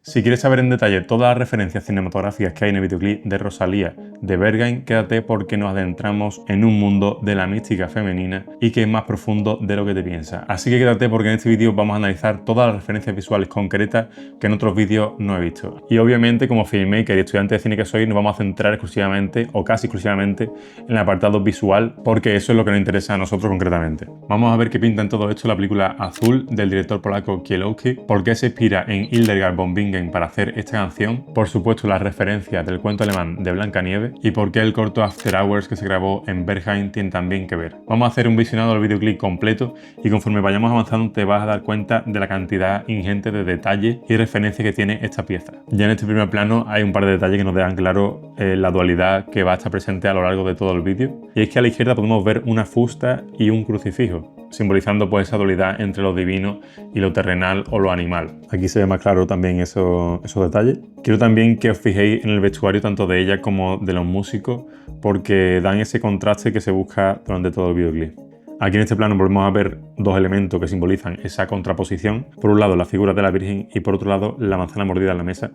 Si quieres saber en detalle todas las referencias cinematográficas que hay en el videoclip de Rosalía de Berghain, quédate porque nos adentramos en un mundo de la mística femenina y que es más profundo de lo que te piensas. Así que quédate porque en este vídeo vamos a analizar todas las referencias visuales concretas que en otros vídeos no he visto. Y obviamente, como filmmaker y estudiante de cine que soy, nos vamos a centrar exclusivamente o casi exclusivamente en el apartado visual, porque eso es lo que nos interesa a nosotros concretamente. Vamos a ver qué pinta en todo esto la película Azul del director polaco Kiełowski, por qué se inspira en Hildegard von Bingen para hacer esta canción, por supuesto las referencias del cuento alemán de Blancanieves y por qué el corto After Hours que se grabó en Berghain tiene también que ver. Vamos a hacer un visionado del videoclip completo y conforme vayamos avanzando te vas a dar cuenta de la cantidad ingente de detalles y referencias que tiene esta pieza. Ya en este primer plano hay un par de detalles que nos dejan claro la dualidad que va a estar presente a lo largo de todo el vídeo, y es que a la izquierda podemos ver una fusta y un crucifijo, simbolizando pues esa dualidad entre lo divino y lo terrenal o lo animal. Aquí se ve más claro también esos detalles. Quiero también que os fijéis en el vestuario tanto de ella como de los músicos, porque dan ese contraste que se busca durante todo el videoclip. Aquí en este plano volvemos a ver dos elementos que simbolizan esa contraposición. Por un lado la figura de la Virgen y por otro lado la manzana mordida en la mesa,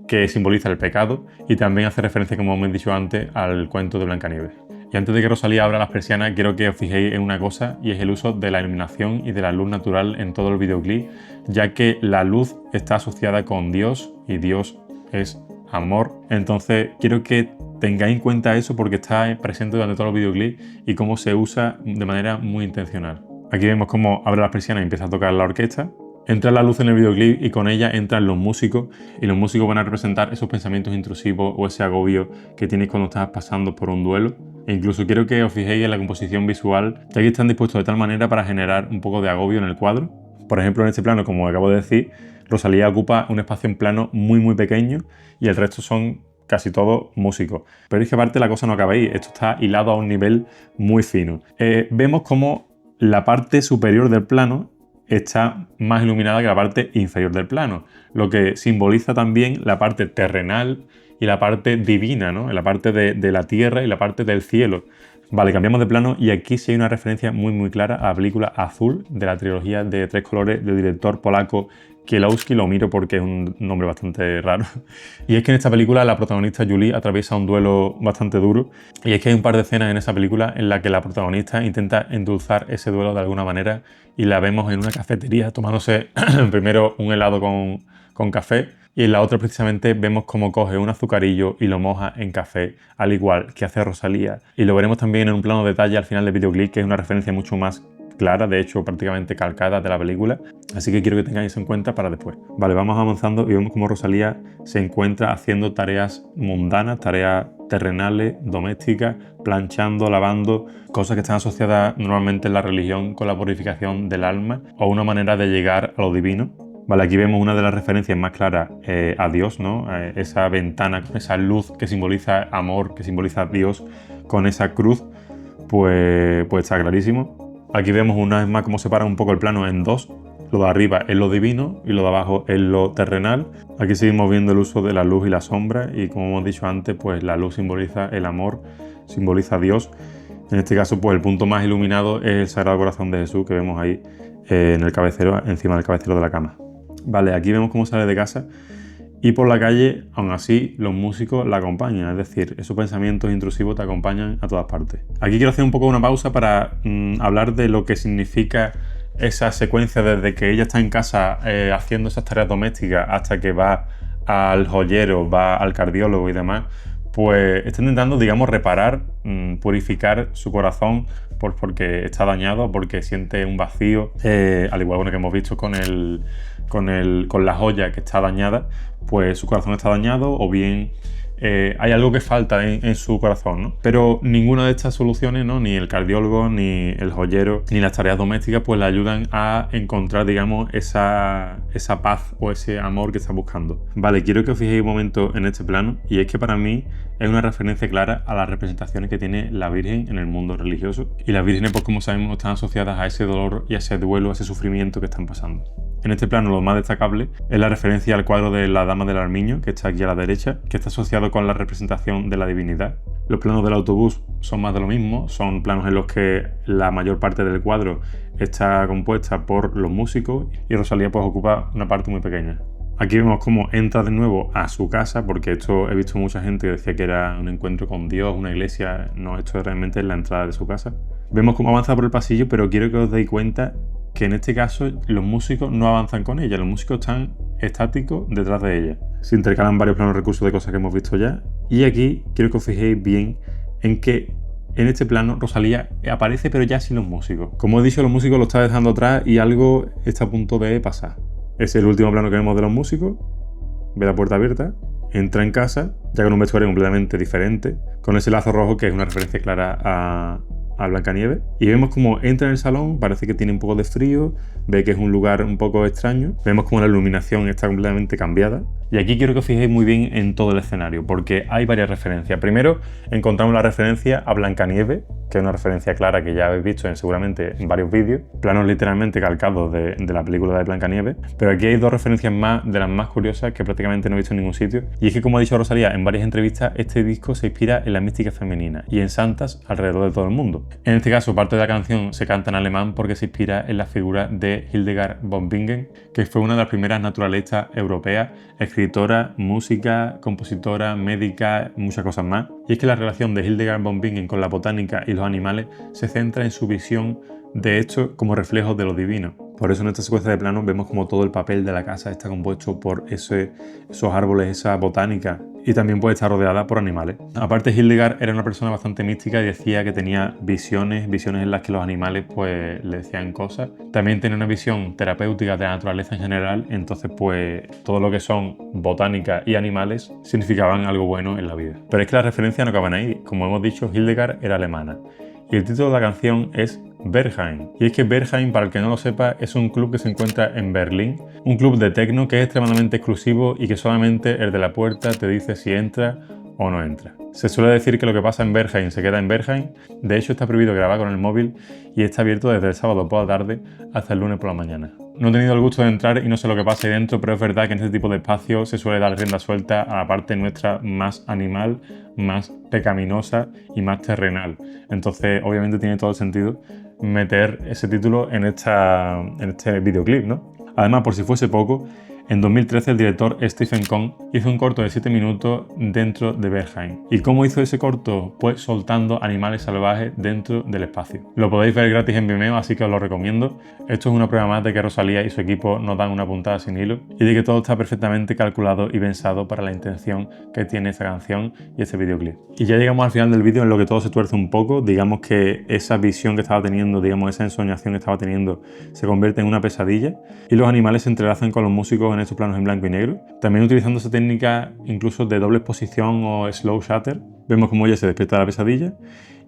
que simboliza el pecado y también hace referencia, como hemos dicho antes, al cuento de Blancanieves. Y antes de que Rosalía abra las persianas, quiero que os fijéis en una cosa, y es el uso de la iluminación y de la luz natural en todo el videoclip, ya que la luz está asociada con Dios y Dios es amor. Entonces quiero que tengáis en cuenta eso porque está presente durante todo el videoclip y cómo se usa de manera muy intencional. Aquí vemos cómo abre las persianas y empieza a tocar la orquesta. Entra la luz en el videoclip y con ella entran los músicos, y los músicos van a representar esos pensamientos intrusivos o ese agobio que tienes cuando estás pasando por un duelo. E incluso quiero que os fijéis en la composición visual, ya que están dispuestos de tal manera para generar un poco de agobio en el cuadro. Por ejemplo, en este plano, como acabo de decir, Rosalía ocupa un espacio en plano muy pequeño y el resto son casi todos músicos. Pero es que aparte la cosa no acaba ahí, esto está hilado a un nivel muy fino. Vemos como la parte superior del plano está más iluminada que la parte inferior del plano, lo que simboliza también la parte terrenal y la parte divina, ¿no? La parte de la tierra y la parte del cielo. Vale, cambiamos de plano y aquí sí hay una referencia muy clara a la película Azul de la trilogía de tres colores del director polaco Kiełowski. Lo miro porque es un nombre bastante raro. Y es que en esta película la protagonista Julie atraviesa un duelo bastante duro, y es que hay un par de escenas en esa película en la que la protagonista intenta endulzar ese duelo de alguna manera y la vemos en una cafetería tomándose primero un helado con café, y en la otra precisamente vemos cómo coge un azucarillo y lo moja en café, al igual que hace Rosalía. Y lo veremos también en un plano de detalle al final del videoclip, que es una referencia mucho más clara, de hecho prácticamente calcada de la película, así que quiero que tengáis eso en cuenta para después. Vale, vamos avanzando y vemos cómo Rosalía se encuentra haciendo tareas mundanas, tareas terrenales, domésticas, planchando, lavando, cosas que están asociadas normalmente en la religión con la purificación del alma o una manera de llegar a lo divino. Vale, aquí vemos una de las referencias más claras a Dios, ¿no? Esa ventana, esa luz que simboliza amor, que simboliza a Dios, con esa cruz, pues está clarísimo. Aquí vemos una vez más cómo separa un poco el plano en dos. Lo de arriba es lo divino y lo de abajo es lo terrenal. Aquí seguimos viendo el uso de la luz y la sombra, y como hemos dicho antes, pues la luz simboliza el amor, simboliza a Dios. En este caso, pues el punto más iluminado es el Sagrado Corazón de Jesús que vemos ahí en el cabecero, encima del cabecero de la cama. Vale, aquí vemos cómo sale de casa y por la calle, aún así, los músicos la acompañan, es decir, esos pensamientos intrusivos te acompañan a todas partes. Aquí quiero hacer un poco una pausa para hablar de lo que significa esa secuencia desde que ella está en casa haciendo esas tareas domésticas hasta que va al joyero, va al cardiólogo y demás. Pues está intentando, digamos, reparar, purificar su corazón porque está dañado, porque siente un vacío, al igual que hemos visto con la joya que está dañada, pues su corazón está dañado, o bien hay algo que falta en su corazón, ¿no? Pero ninguna de estas soluciones, ¿no? Ni el cardiólogo, ni el joyero, ni las tareas domésticas, pues le ayudan a encontrar, digamos, esa paz o ese amor que está buscando. Vale, quiero que os fijéis un momento en este plano, y es que para mí es una referencia clara a las representaciones que tiene la Virgen en el mundo religioso. Y las vírgenes, pues como sabemos, están asociadas a ese dolor y a ese duelo, a ese sufrimiento que están pasando. En este plano lo más destacable es la referencia al cuadro de la Dama del Armiño, que está aquí a la derecha, que está asociado con la representación de la divinidad. Los planos del autobús son más de lo mismo, son planos en los que la mayor parte del cuadro está compuesta por los músicos y Rosalía pues ocupa una parte muy pequeña. Aquí vemos cómo entra de nuevo a su casa, porque esto he visto mucha gente que decía que era un encuentro con Dios, una iglesia. No, esto realmente es la entrada de su casa. Vemos cómo avanza por el pasillo, pero quiero que os deis cuenta que en este caso los músicos no avanzan con ella, los músicos están estáticos detrás de ella. Se intercalan varios planos recursos de cosas que hemos visto ya. Y aquí quiero que os fijéis bien en que en este plano Rosalía aparece, pero ya sin los músicos. Como he dicho, los músicos lo está dejando atrás y algo está a punto de pasar. Es el último plano que vemos de los músicos. Ve la puerta abierta, entra en casa, ya con un vestuario completamente diferente, con ese lazo rojo que es una referencia clara a Blancanieves. Y vemos como entra en el salón, parece que tiene un poco de frío, ve que es un lugar un poco extraño, vemos como la iluminación está completamente cambiada. Y aquí quiero que os fijéis muy bien en todo el escenario, porque hay varias referencias. Primero, encontramos la referencia a Blancanieves, que es una referencia clara que ya habéis visto seguramente en varios vídeos, planos literalmente calcados de la película de Blancanieves. Pero aquí hay dos referencias más, de las más curiosas, que prácticamente no he visto en ningún sitio. Y es que, como ha dicho Rosalía en varias entrevistas, este disco se inspira en la mística femenina y en santas alrededor de todo el mundo. En este caso, parte de la canción se canta en alemán porque se inspira en la figura de Hildegard von Bingen, que fue una de las primeras naturalistas europeas, escritora, música, compositora, médica, muchas cosas más. Y es que la relación de Hildegard von Bingen con la botánica y los animales se centra en su visión de esto como reflejo de lo divino. Por eso en esta secuencia de planos vemos como todo el papel de la casa está compuesto por esos árboles, esa botánica, y también puede estar rodeada por animales. Aparte, Hildegard era una persona bastante mística y decía que tenía visiones en las que los animales pues le decían cosas. También tenía una visión terapéutica de la naturaleza en general, entonces pues todo lo que son botánica y animales significaban algo bueno en la vida. Pero es que las referencias no acaban ahí. Como hemos dicho, Hildegard era alemana. Y el título de la canción es Berghain. Y es que Berghain, para el que no lo sepa, es un club que se encuentra en Berlín, un club de techno que es extremadamente exclusivo y que solamente el de la puerta te dice si entra o no entra. Se suele decir que lo que pasa en Berghain se queda en Berghain. De hecho, está prohibido grabar con el móvil y está abierto desde el sábado por la tarde hasta el lunes por la mañana. No he tenido el gusto de entrar y no sé lo que pasa ahí dentro, pero es verdad que en este tipo de espacios se suele dar rienda suelta a la parte nuestra más animal, más pecaminosa y más terrenal. Entonces, obviamente tiene todo el sentido meter ese título en este videoclip, ¿no? Además, por si fuese poco, en 2013 el director Stephen Kong hizo un corto de 7 minutos dentro de Berghain. ¿Y cómo hizo ese corto? Pues soltando animales salvajes dentro del espacio. Lo podéis ver gratis en Vimeo, así que os lo recomiendo. Esto es una prueba más de que Rosalía y su equipo nos dan una puntada sin hilo y de que todo está perfectamente calculado y pensado para la intención que tiene esta canción y este videoclip. Y ya llegamos al final del vídeo en lo que todo se tuerce un poco. Digamos que esa visión que estaba teniendo, digamos esa ensoñación que estaba teniendo, se convierte en una pesadilla y los animales se entrelazan con los músicos en estos planos en blanco y negro. También utilizando esa técnica incluso de doble exposición o slow shutter, vemos cómo ella se despierta de la pesadilla.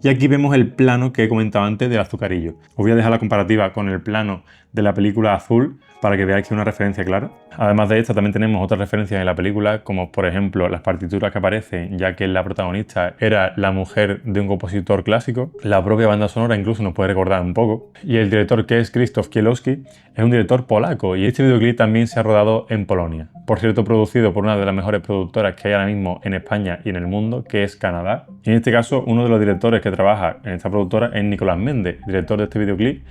Y aquí vemos el plano que he comentado antes del azucarillo. Os voy a dejar la comparativa con el plano de la película Azul para que veáis que es una referencia clara. Además de esta, también tenemos otras referencias en la película, como por ejemplo las partituras que aparecen, ya que la protagonista era la mujer de un compositor clásico. La propia banda sonora incluso nos puede recordar un poco. Y el director, que es Krzysztof Kiełowski, es un director polaco y este videoclip también se ha rodado en Polonia. Por cierto, producido por una de las mejores productoras que hay ahora mismo en España y en el mundo, que es Canadá. Y en este caso, uno de los directores que trabaja en esta productora es Nicolás Méndez, director de este videoclip,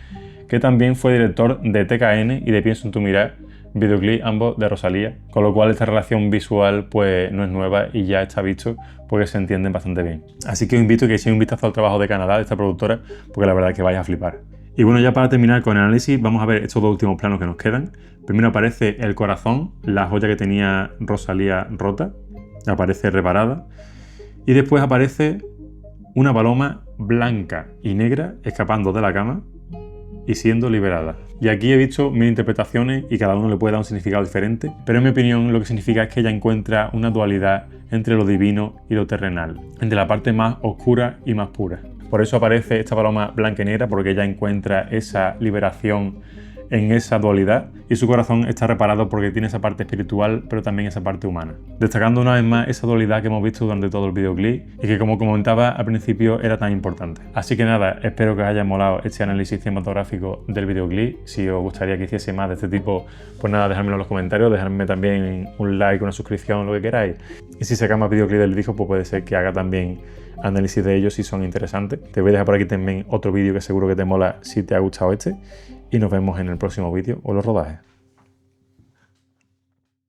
que también fue director de TKN y de Pienso en tu mirar, videoclip ambos de Rosalía, con lo cual esta relación visual pues no es nueva y ya está visto porque se entienden bastante bien. Así que os invito a que echéis un vistazo al trabajo de Canadá, de esta productora, porque la verdad es que vais a flipar. Y bueno, ya para terminar con el análisis, vamos a ver estos dos últimos planos que nos quedan. Primero aparece el corazón, la joya que tenía Rosalía rota, aparece reparada, y después aparece una paloma blanca y negra escapando de la cama y siendo liberada. Y aquí he visto mil interpretaciones y cada uno le puede dar un significado diferente, pero en mi opinión lo que significa es que ella encuentra una dualidad entre lo divino y lo terrenal, entre la parte más oscura y más pura. Por eso aparece esta paloma blanca y negra, porque ella encuentra esa liberación en esa dualidad y su corazón está reparado porque tiene esa parte espiritual pero también esa parte humana, destacando una vez más esa dualidad que hemos visto durante todo el videoclip y que, como comentaba al principio, era tan importante. Así que nada, espero que os haya molado este análisis cinematográfico del videoclip. Si os gustaría que hiciese más de este tipo, pues nada, dejármelo en los comentarios, dejadme también un like, una suscripción, lo que queráis. Y si sacamos videoclip del disco, pues puede ser que haga también análisis de ellos si son interesantes. Te voy a dejar por aquí también otro vídeo que seguro que te mola si te ha gustado este. Y nos vemos en el próximo vídeo o los rodajes.